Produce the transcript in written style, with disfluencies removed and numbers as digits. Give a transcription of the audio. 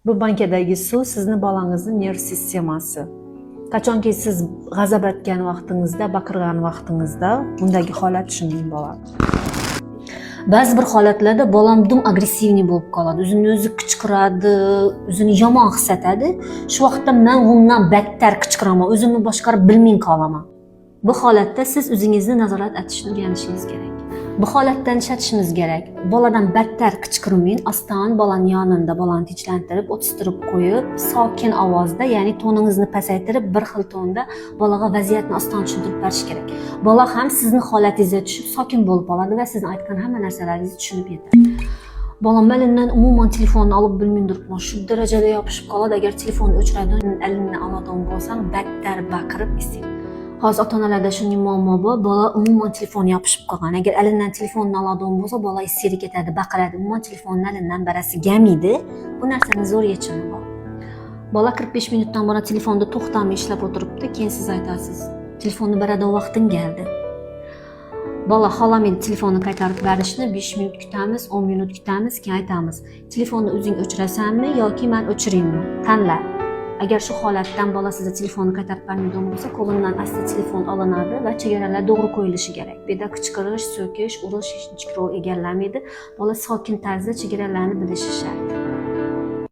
Bu bankadagi suv sizni bolangizning nerv sistemasi. Qachonki siz g'azab etgan vaqtingizda, baqirgan vaqtingizda bundagi holat shunday bo'ladi. Ba'zi bir holatlarda bolam dum agressivniy bo'lib qoladi. O'zini o'zi qichqiradi, o'zini yomon his etadi. Shu vaqtda men undan battar qichqiraman, o'zimni boshqarib bilmay qolaman. Bu holatda siz o'zingizni nazorat etishni o'rganishingiz kerak. Bu holatdan ishlatishingiz kerak. Boladan battar qichqirmang, astan bolani yonida bolani tinchlantirib, o'tistirib qo'yib, sokin ovozda, ya'ni toningizni pasaytirib, bir xil tonda bolaga vaziyatni astan tushuntirib berish kerak. Bola ham sizning holatingizga tushib, sokin bo'lib oladi va sizning aytgan hamma narsalaringizni tushunib yetadi. Bolam elinden umuman telefonni olib bilmaydir. Shu darajada yopishib qoladi. Agar telefonni o'chiradigan elinni oladigan bo'lsang, battar baqirib isin. Hozir ota-onalarda shunday muammo bor. Bola umuman telefonni yopishib qolgan. Agar elinden telefonni oladigan bo'lsa, bola isyrik ketadi, baqiradi. Umuman telefonni elinden berasi kelmaydi. Bu narsaning zo'r yechimi bor. Bola 45 minutdan bora telefonda to'xtamay ishlab o'tiribdi. Keyin siz aytasiz, telefonni beradigan vaqting keldi. Bola xohlamaydi telefonni qaytarib berishni, 5 minut kutamiz, 10 minut kutamiz, keyin aytamiz. Telefonni o'zing o'chirasanmi yoki men o'chiraymi? Tanla. Agar shu holatdan bola sizga telefonni qaytarib bermaydigan bo'lsa, qo'limdan asta telefon olinadi va chegaralar to'g'ri qo'yilishi kerak. Bu yerda qichqirish, so'kish, urish hech rol egallamaydi. Bola sokin tarzda chegaralarni bilishi shart.